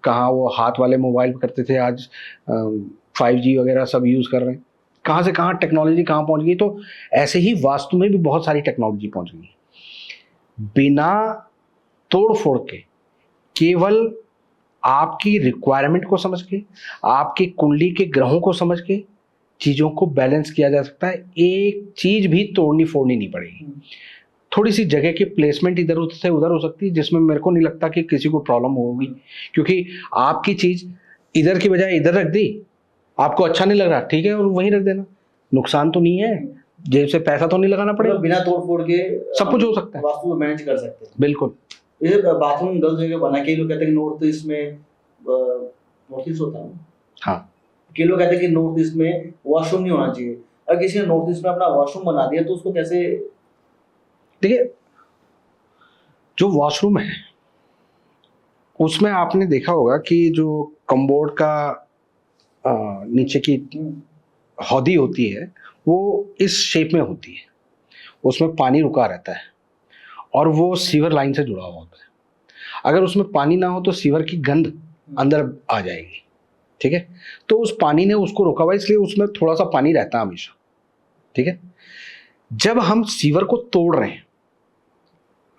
कहाँ वो हाथ वाले मोबाइल करते थे, आज 5G वगैरह सब यूज़ कर रहे हैं। कहाँ से कहाँ टेक्नोलॉजी कहाँ पहुँच गई। तो ऐसे ही वास्तु में भी बहुत सारी टेक्नोलॉजी पहुँच गई। बिना तोड़ फोड़ के, केवल आपकी रिक्वायरमेंट को समझ के, आपकी कुंडली के ग्रहों को समझ के चीज़ों को बैलेंस किया जा सकता है। एक चीज़ भी तोड़नी फोड़नी नहीं पड़ेगी। थोड़ी सी जगह की प्लेसमेंट इधर से उधर हो सकती है, जिसमें मेरे को नहीं लगता कि किसी को प्रॉब्लम होगी, क्योंकि आपकी चीज़ इधर की बजाय इधर रख दी, आपको अच्छा नहीं लग रहा, ठीक है, और वहीं रख देना, नुकसान तो नहीं है, जेब से पैसा तो नहीं लगाना पड़ेगा। बिना तोड़ फोड़ के सब कुछ हो सकता है, वास्तु मैनेज कर सकते हैं। बिल्कुल। ये बाथरूम गलत जगह बना, कई लोग कहते हैं कि नॉर्थ ईस्ट में, नॉर्थ ईस्ट होता है, हाँ, कई लोग कहते हैं कि नॉर्थ ईस्ट में वॉशरूम नहीं होना चाहिए। अगर किसी ने नॉर्थ ईस्ट में अपना वॉशरूम बना दिया तो उसको कैसे? देखिए, जो वॉशरूम है उसमें आपने देखा होगा कि जो कमोड का नीचे की हौदी होती है वो इस शेप में होती है, उसमें पानी रुका रहता है और वो सीवर लाइन से जुड़ा हुआ होता है। अगर उसमें पानी ना हो तो सीवर की गंध अंदर आ जाएगी, ठीक है। तो उस पानी ने उसको रोका हुआ, इसलिए उसमें थोड़ा सा पानी रहता है हमेशा, ठीक है। जब हम सीवर को तोड़ रहे हैं,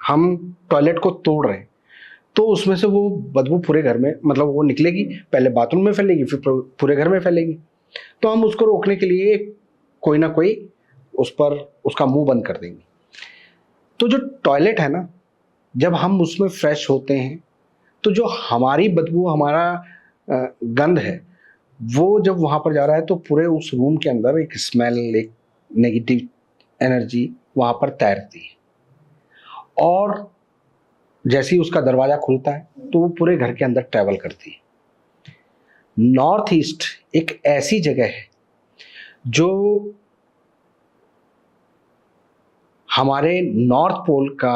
हम टॉयलेट को तोड़ रहे हैं, तो उसमें से वो बदबू पूरे घर में, मतलब वो निकलेगी, पहले बाथरूम में फैलेगी, फिर पूरे घर में फैलेगी। तो हम उसको रोकने के लिए कोई ना कोई उस पर उसका मुंह बंद कर देंगे। तो जो टॉयलेट है ना, जब हम उसमें फ्रेश होते हैं तो जो हमारी बदबू, हमारा गंध है, वो जब वहाँ पर जा रहा है तो पूरे उस रूम के अंदर एक स्मेल, एक नेगेटिव एनर्जी वहाँ पर तैरती है, और जैसे ही उसका दरवाज़ा खुलता है तो वो पूरे घर के अंदर ट्रैवल करती है। नॉर्थ ईस्ट एक ऐसी जगह है जो हमारे नॉर्थ पोल का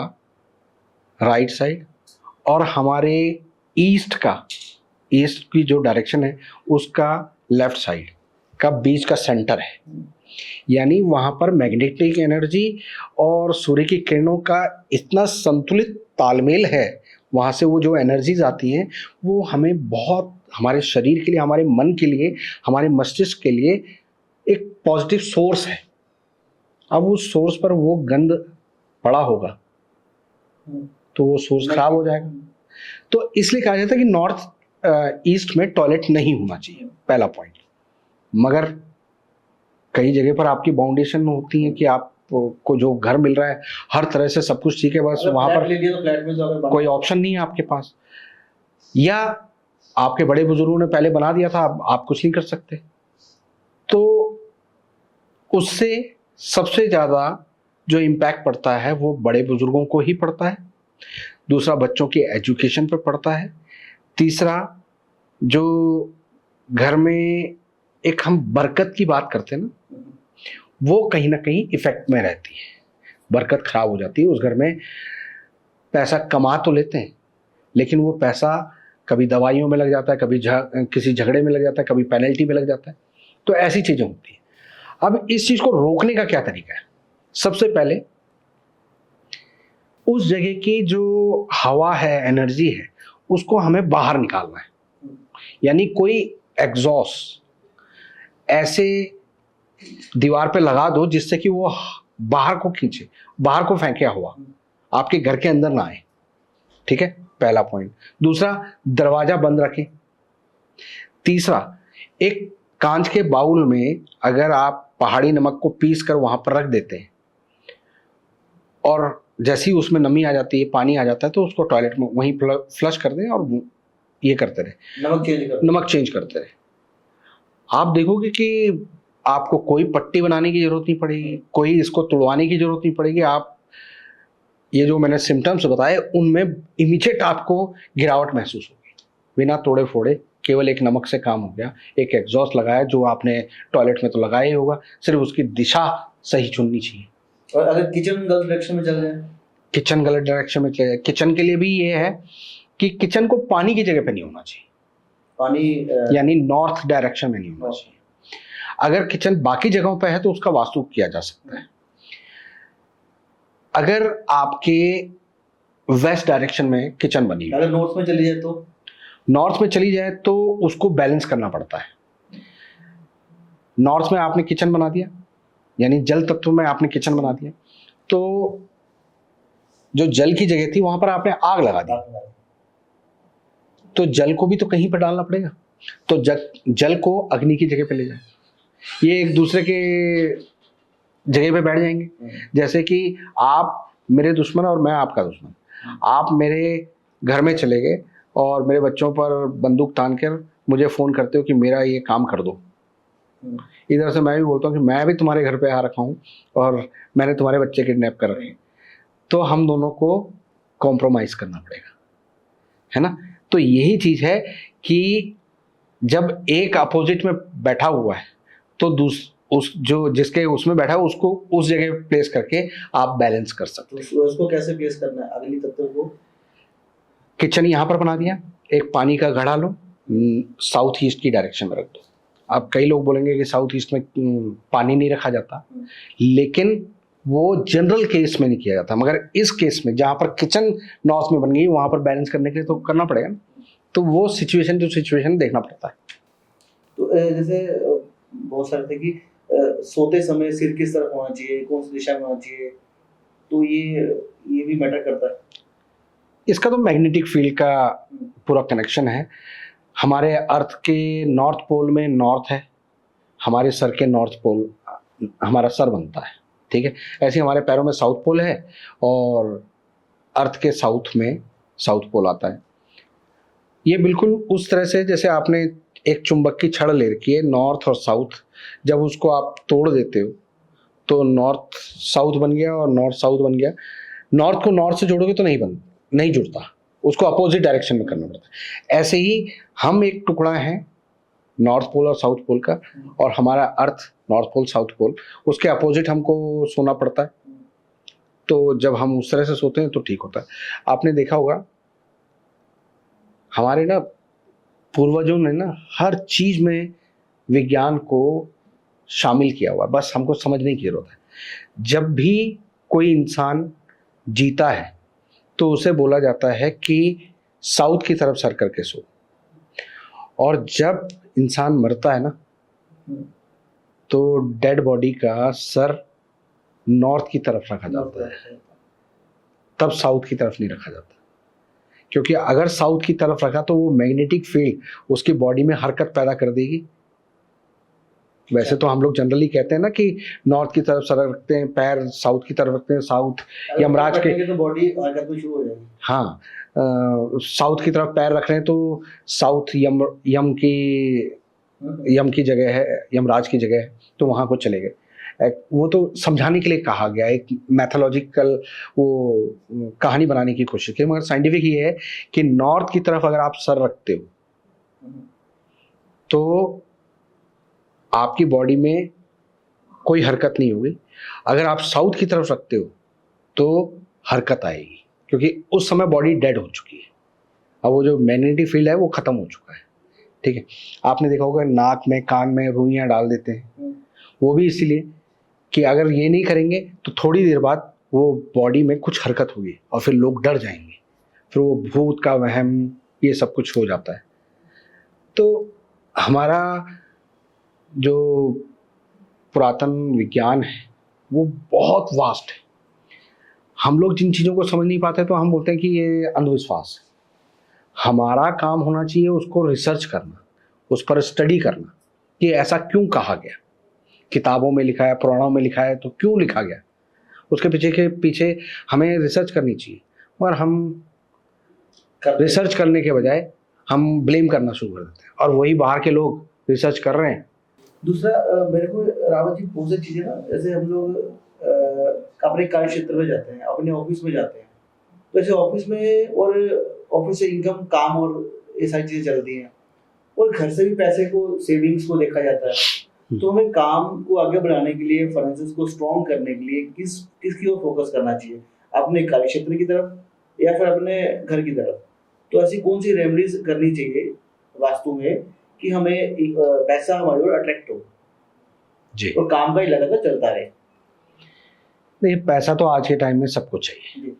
राइट साइड और हमारे ईस्ट की जो डायरेक्शन है उसका लेफ्ट साइड का बीच का सेंटर है। यानी वहाँ पर मैग्नेटिक एनर्जी और सूर्य की किरणों का इतना संतुलित तालमेल है वहाँ से वो जो एनर्जीज आती हैं वो हमें बहुत, हमारे शरीर के लिए, हमारे मन के लिए, हमारे मस्तिष्क के लिए एक पॉजिटिव सोर्स है। अब उस सोर्स पर वो गंद पड़ा होगा तो वो सोर्स खराब हो जाएगा। तो इसलिए कहा जाता है कि नॉर्थ ईस्ट में टॉयलेट नहीं होना चाहिए, पहला पॉइंट। मगर कई जगह पर आपकी बाउंडेशन होती है कि आप को जो घर मिल रहा है हर तरह से सब कुछ ठीक है, बस वहां पर फ्लैट में तो कोई ऑप्शन नहीं है आपके पास, या आपके बड़े बुजुर्गों ने पहले बना दिया था, आप कुछ नहीं कर सकते। तो उससे सबसे ज्यादा जो इम्पैक्ट पड़ता है वो बड़े बुजुर्गों को ही पड़ता है। दूसरा, बच्चों की एजुकेशन पर पड़ता है। तीसरा, जो घर में एक हम बरकत की बात करते हैं ना, वो कहीं ना कहीं इफेक्ट में रहती है, बरकत खराब हो जाती है। उस घर में पैसा कमा तो लेते हैं लेकिन वो पैसा कभी दवाइयों में लग जाता है, कभी किसी झगड़े में लग जाता है, कभी पेनल्टी में लग जाता है। तो ऐसी चीजें होती हैं। अब इस चीज को रोकने का क्या तरीका है? सबसे पहले उस जगह की जो हवा है, एनर्जी है, उसको हमें बाहर निकालना है। यानी कोई एग्जॉस्ट ऐसे दीवार पे लगा दो जिससे कि वो बाहर को खींचे, बाहर को फेंके हवा, आपके घर के अंदर ना आए। ठीक है, पहला पॉइंट। दूसरा, दरवाजा बंद रखें। तीसरा, एक कांच के बाउल में अगर आप पहाड़ी नमक को पीस कर वहां पर रख देते हैं और जैसे ही उसमें नमी आ जाती है, पानी आ जाता है, तो उसको टॉयलेट में वहीं फ्लश कर दें और ये करते रहे, नमक चेंज करते रहे। आप देखोगे कि आपको कोई पट्टी बनाने की जरूरत नहीं पड़ेगी, कोई इसको तुड़वाने की जरूरत नहीं पड़ेगी। आप ये जो मैंने सिम्टम्स बताए उनमें इमीडिएट आपको गिरावट महसूस होगी, बिना तोड़े फोड़े। केवल एक नमक से काम हो गया। एक एग्जॉस्ट लगाया जो आपने टॉयलेट में तो लगाया ही होगा, सिर्फ उसकी दिशा सही चुननी चाहिए। और अगर किचन गलत डायरेक्शन में चल जाए, किचन गलत डायरेक्शन में चले जाए, किचन के लिए भी ये है कि किचन को पानी की जगह पे नहीं होना चाहिए, पानी यानी नॉर्थ डायरेक्शन में नहीं होना चाहिए। अगर किचन बाकी जगहों पे है तो उसका वास्तु किया जा सकता है। अगर आपके वेस्ट डायरेक्शन में किचन बनी है, अगर नॉर्थ में चली जाए तो, नॉर्थ में चली जाए तो उसको बैलेंस करना पड़ता है। नॉर्थ में आपने किचन बना दिया, यानी जल तत्व में आपने किचन बना दिया, तो जो जल की जगह थी वहां पर आपने आग लगा दी, तो जल को भी तो कहीं पर डालना पड़ेगा। तो जल को अग्नि की जगह पे ले जाए, ये एक दूसरे के जगह पे बैठ जाएंगे। जैसे कि आप मेरे दुश्मन और मैं आपका दुश्मन। आप मेरे घर में चले गए और मेरे बच्चों पर बंदूक तान कर मुझे फोन करते हो कि मेरा ये काम कर दो। इधर से मैं भी बोलता हूँ कि मैं भी तुम्हारे घर पे आ रखा हूँ और मैंने तुम्हारे बच्चे किडनैप कर रखे। तो हम दोनों को कॉम्प्रोमाइज करना पड़ेगा, है ना। तो यही चीज है कि जब एक अपोजिट में बैठा हुआ है तो उस जो जिसके उसमें बैठा है उसको उस जगह प्लेस करके आप बैलेंस कर सकते हैं। तो उसको कैसे प्लेस करना है? अगली तत्व को किचन यहाँ पर बना दिया, एक पानी का घड़ा लो, साउथ ईस्ट की डायरेक्शन में रख दो। अब कई लोग बोलेंगे कि साउथ ईस्ट में पानी नहीं रखा जाता, लेकिन वो जनरल केस में नहीं किया जाता। मगर इस केस में जहाँ पर किचन नॉर्थ में बन गई वहां पर बैलेंस करने के लिए तो करना पड़ेगा ना। तो वो सिचुएशन टू सिचुएशन देखना पड़ता है। तो जैसे बहुत सारे थे कि सोते समय सिर किस तरफ होना चाहिए, कौन सी दिशा में होना चाहिए, तो ये भी मैटर करता है। इसका तो मैग्नेटिक फील्ड का पूरा कनेक्शन है। हमारे अर्थ के नॉर्थ पोल में नॉर्थ है, हमारे सर के नॉर्थ पोल हमारा सर बनता है, ठीक है। ऐसे हमारे पैरों में साउथ पोल है और अर्थ के साउथ में साउथ पोल आता है। ये बिल्कुल उस तरह से जैसे आपने एक चुंबक की छड़ ले रखी है, नॉर्थ और साउथ, जब उसको आप तोड़ देते हो तो नॉर्थ साउथ बन गया और नॉर्थ साउथ बन गया। नॉर्थ को नॉर्थ से जोड़ोगे तो नहीं जुड़ता, उसको अपोजिट डायरेक्शन में करना पड़ता है। ऐसे ही हम एक टुकड़ा है नॉर्थ पोल और साउथ पोल का, और हमारा अर्थ नॉर्थ पोल साउथ पोल, उसके अपोजिट हमको सोना पड़ता है। तो जब हम उस तरह से सोते हैं तो ठीक होता है। आपने देखा होगा हमारे ना पूर्वजों ने ना हर चीज में विज्ञान को शामिल किया हुआ है, बस हमको समझने की जरूरत है। जब भी कोई इंसान जीता है तो उसे बोला जाता है कि साउथ की तरफ सर करके सो। और जब इंसान मरता है ना, तो डेड बॉडी का सर नॉर्थ की तरफ रखा जाता है, तब साउथ की तरफ नहीं रखा जाता। क्योंकि अगर साउथ की तरफ रखा तो वो मैग्नेटिक फील्ड उसकी बॉडी में हरकत पैदा कर देगी। वैसे तो हम लोग जनरली कहते हैं ना कि नॉर्थ की तरफ सर रखते हैं, पैर साउथ की तरफ रखते हैं, साउथ यमराज के, तो बॉडी हरकत में शुरू हो जाएगी। हाँ, साउथ की तरफ पैर रख रहे हैं तो साउथ यम की जगह है, यमराज की जगह है, तो वहाँ को चले गए। वो तो समझाने के लिए कहा गया, एक मैथोलॉजिकल वो कहानी बनाने की कोशिश की, मगर साइंटिफिक ये है कि नॉर्थ की तरफ अगर आप सर रखते हो तो आपकी बॉडी में कोई हरकत नहीं होगी। अगर आप साउथ की तरफ रखते हो तो हरकत आएगी, क्योंकि उस समय बॉडी डेड हो चुकी है। अब वो जो मैग्नेटिक फील्ड है वो खत्म हो चुका है। ठीक है, आपने देखा होगा नाक में कान में रुइयां डाल देते हैं, वो भी इसीलिए कि अगर ये नहीं करेंगे तो थोड़ी देर बाद वो बॉडी में कुछ हरकत होगी और फिर लोग डर जाएंगे, फिर वो भूत का वहम ये सब कुछ हो जाता है। तो हमारा जो पुरातन विज्ञान है वो बहुत वास्ट है। हम लोग जिन चीज़ों को समझ नहीं पाते तो हम बोलते हैं कि ये अंधविश्वास है। हमारा काम होना चाहिए उसको रिसर्च करना, उस पर स्टडी करना कि ऐसा क्यों कहा गया, किताबों में लिखा है, पुराणों में लिखा है, तो क्यों लिखा गया, उसके पीछे हमें रिसर्च करनी चाहिए। मगर हम रिसर्च करने के बजाय हम ब्लेम करना शुरू कर देते हैं, और वही बाहर के लोग रिसर्च कर रहे हैं। दूसरा मेरे को रावत जी बहुत सी चीजें ना, जैसे हम लोग अपने कार्य क्षेत्र में जाते हैं, अपने ऑफिस में जाते हैं, तो ऐसे ऑफिस में और ऑफिस से इनकम, काम और ये सारी चीजें चलती हैं, और घर से भी पैसे को, सेविंग्स को देखा जाता है। तो हमें काम को आगे बढ़ाने के लिए, फाइनेंसेस को स्ट्रॉन्ग करने के लिए किसकी ओर फोकस करना चाहिए, अपने कार्य क्षेत्र की तरफ या फिर अपने घर की तरफ? तो ऐसी कौन सी रेमेडीज करनी चाहिए वास्तु में कि हमें पैसा हमारी ओर अट्रैक्ट हो जी, और काम का ही लगातार चलता रहे? नहीं, पैसा तो आज के टाइम में सबको चाहिए जी।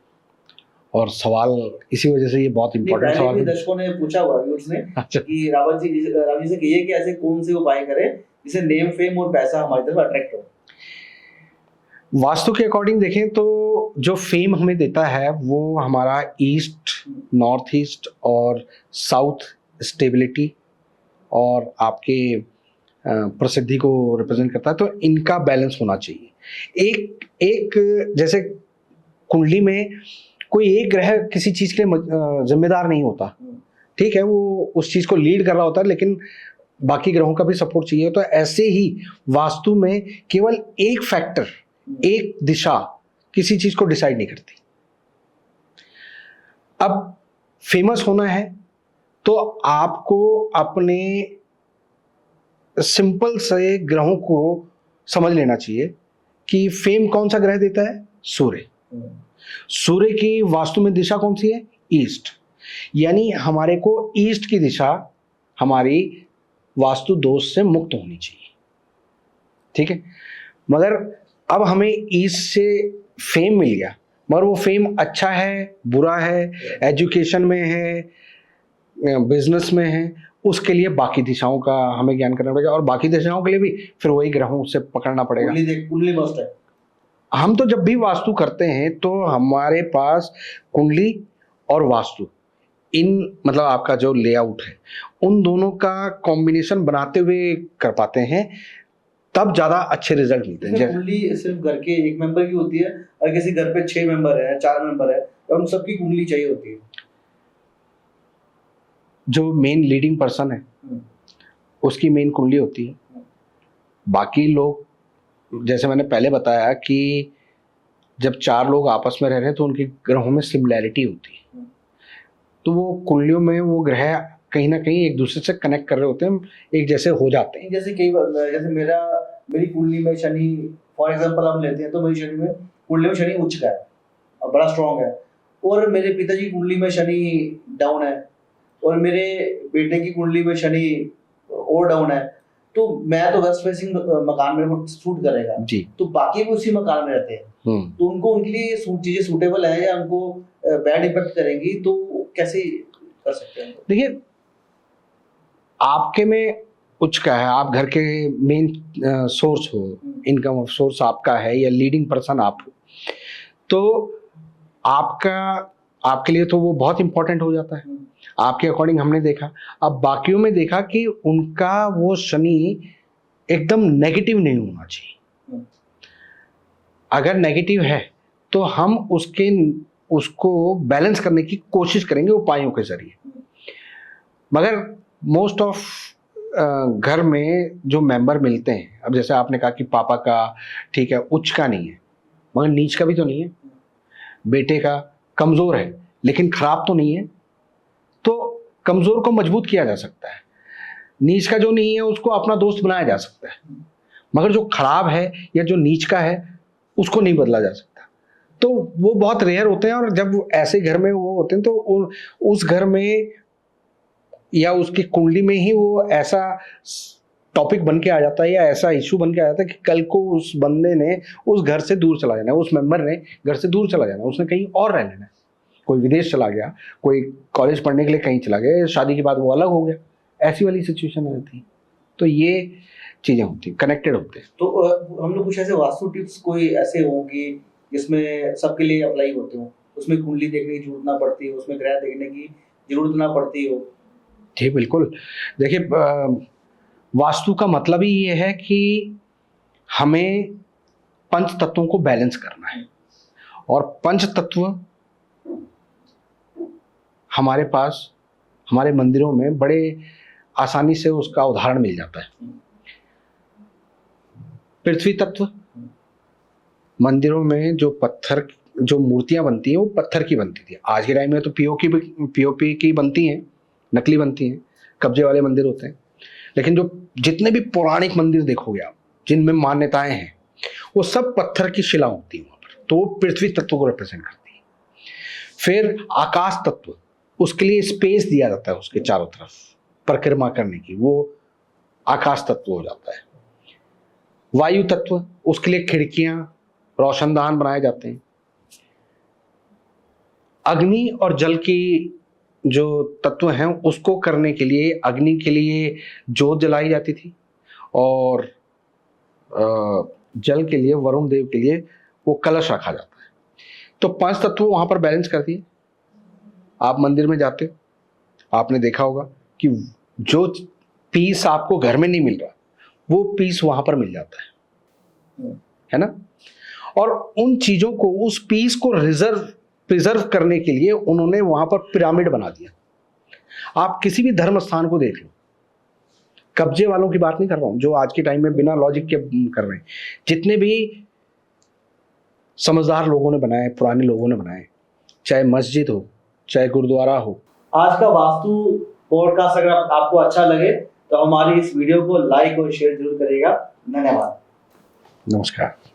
और सवाल इसी वजह से ये बहुत इंपॉर्टेंट सवाल है। दर्शकों ने पूछा हुआ व्यूअर्स ने अच्छा। कि रावत जी से कहिए कि ऐसे कौन से उपाय करें जिससे नेम, फेम और पैसा हमारी तरफ अट्रैक्ट हो। वास्तु के अकॉर्डिंग देखें तो जो फेम हमें देता है वो हमारा ईस्ट, नॉर्थ ईस्ट और साउथ स्टेबिलिटी और आपके प्रसिद्धि को रिप्रेजेंट करता है। तो इनका बैलेंस होना चाहिए। एक जैसे कुंडली में कोई एक ग्रह किसी चीज के लिए जिम्मेदार नहीं होता, ठीक है, वो उस चीज को लीड कर रहा होता है, लेकिन बाकी ग्रहों का भी सपोर्ट चाहिए। तो ऐसे ही वास्तु में केवल एक फैक्टर, एक दिशा किसी चीज को डिसाइड नहीं करती। अब फेमस होना है तो आपको अपने सिंपल से ग्रहों को समझ लेना चाहिए कि फेम कौन सा ग्रह देता है? सूर्य। सूर्य की वास्तु में दिशा कौन सी है? ईस्ट। यानी हमारे को ईस्ट की दिशा हमारी वास्तु दोष से मुक्त होनी चाहिए, ठीक है। मगर अब हमें ईस्ट से फेम मिल गया, मगर वो फेम अच्छा है, बुरा है, एजुकेशन में है, बिजनेस में है, उसके लिए बाकी दिशाओं का हमें ज्ञान करना पड़ेगा, और बाकी दिशाओं के लिए भी फिर वही ग्रहों से पकड़ना पड़ेगा। कुंडली मस्ट है। हम तो जब भी वास्तु करते हैं तो हमारे पास कुंडली और वास्तु, इन मतलब आपका जो लेआउट है, उन दोनों का कॉम्बिनेशन बनाते हुए कर पाते हैं, तब ज्यादा अच्छे रिजल्ट मिलते हैं। कुंडली सिर्फ घर के एक मेंबर की होती है, और किसी घर पे 6 मेंबर है, 4 मेंबर है, तो उन सबकी कुंडली चाहिए होती है। जो मेन लीडिंग पर्सन है उसकी मेन कुंडली होती है। बाकी लोग, जैसे मैंने पहले बताया कि जब 4 लोग आपस में रह रहे हैं तो उनके ग्रहों में सिमिलैरिटी होती है, तो वो कुंडलियों में वो ग्रह कहीं ना कहीं एक दूसरे से कनेक्ट कर रहे होते हैं, एक जैसे हो जाते हैं। जैसे जैसे मेरी कुंडली में शनि, फॉर एग्जांपल हम लेते हैं, तो मेरी शनि में कुंडली में शनि उच्च का है और बड़ा स्ट्रांग है, और मेरे पिताजी की कुंडली में शनि डाउन है, और मेरे बेटे की कुंडली में शनि और डाउन है, तो मैं तो वेस्ट फेसिंग मकान मेरे को सूट करेगा जी, तो बाकी भी उसी मकान में रहते हैं, तो उनको उनके लिए चीजें सूटेबल है या उनको बैड इफेक्ट करेंगी, तो कैसे कर सकते हैं? देखिए, आपके में उच्च का है, आप घर के मेन सोर्स हो, इनकम ऑफ सोर्स आपका है या लीडिंग पर्सन आप हो, तो आपका आपके लिए तो वो बहुत इंपॉर्टेंट हो जाता है। आपके अकॉर्डिंग हमने देखा। अब बाकियों में देखा कि उनका वो शनि एकदम नेगेटिव नहीं होना चाहिए। अगर नेगेटिव है तो हम उसको बैलेंस करने की कोशिश करेंगे उपायों के जरिए। मगर मोस्ट ऑफ घर में जो मेंबर मिलते हैं, अब जैसे आपने कहा कि पापा का ठीक है, उच्च का नहीं है मगर नीच का भी तो नहीं है, बेटे का कमजोर है लेकिन खराब तो नहीं है, तो कमजोर को मजबूत किया जा सकता है। नीच का जो नहीं है उसको अपना दोस्त बनाया जा सकता है, मगर जो खराब है या जो नीच का है उसको नहीं बदला जा सकता। तो वो बहुत रेयर होते हैं, और जब ऐसे घर में वो होते हैं तो उस घर में या उसकी कुंडली में ही वो ऐसा टॉपिक बन के आ जाता है या ऐसा इशू बन के आ जाता है कि कल को उस बंदे ने उस घर से दूर चला जाना है, उस मेंबर ने घर से दूर चला जाना है, उसने कहीं और रह लेना है, कोई विदेश चला गया, कोई कॉलेज पढ़ने के लिए कहीं चला गया, शादी के बाद वो अलग हो गया, ऐसी वाली सिचुएशन आ जाती है। तो ये चीजें होती हैं, कनेक्टेड होते हैं। तो हम लोग कुछ ऐसे वास्तु टिप्स कोई ऐसे होंगे जिसमें सबके लिए अप्लाई होते हो, उसमें कुंडली देखने की जरूरत ना पड़ती हो, उसमें ग्रह देखने की जरूरत ना पड़ती हो? जी बिल्कुल। देखिए, वास्तु का मतलब ही ये है कि हमें पंच तत्वों को बैलेंस करना है, और पंच तत्व हमारे पास हमारे मंदिरों में बड़े आसानी से उसका उदाहरण मिल जाता है। पृथ्वी तत्व, मंदिरों में जो पत्थर जो मूर्तियां बनती हैं वो पत्थर की बनती थी। आज के टाइम में तो पीओपी की बनती हैं, नकली बनती हैं, कब्जे वाले मंदिर होते हैं। लेकिन जो जितने भी पौराणिक मंदिर देखोगे आप, जिनमें मान्यताएं हैं, वो सब पत्थर की शिला होती है वहां पर, तो वो पृथ्वी तत्व को रिप्रेजेंट करती है। फिर आकाश तत्व, उसके लिए स्पेस दिया जाता है उसके चारों तरफ परिक्रमा करने की, वो आकाश तत्व हो जाता है। वायु तत्व, उसके लिए खिड़कियां, रोशनदान बनाए जाते हैं। अग्नि और जल की जो तत्व हैं उसको करने के लिए अग्नि के लिए जोत जलाई जाती थी, और जल के लिए, वरुण देव के लिए वो कलश रखा जाता है। तो पांच तत्व वहां पर बैलेंस कर दिए। आप मंदिर में जाते हो, आपने देखा होगा कि जो पीस आपको घर में नहीं मिल रहा वो पीस वहां पर मिल जाता है ना। और उन चीजों को, उस पीस को प्रिजर्व करने के लिए उन्होंने वहां पर पिरामिड बना दिया। आप किसी भी धर्म स्थान को देख लो, कब्जे वालों की बात नहीं कर रहा हूं जो आज के टाइम में बिना लॉजिक के कर रहे हैं, जितने भी समझदार लोगों ने बनाए, पुराने लोगों ने बनाए, चाहे मस्जिद हो चाहे गुरुद्वारा हो। आज का वास्तु पॉडकास्ट अगर आपको अच्छा लगे तो हमारी इस वीडियो को लाइक और शेयर जरूर करिएगा। धन्यवाद। नमस्कार।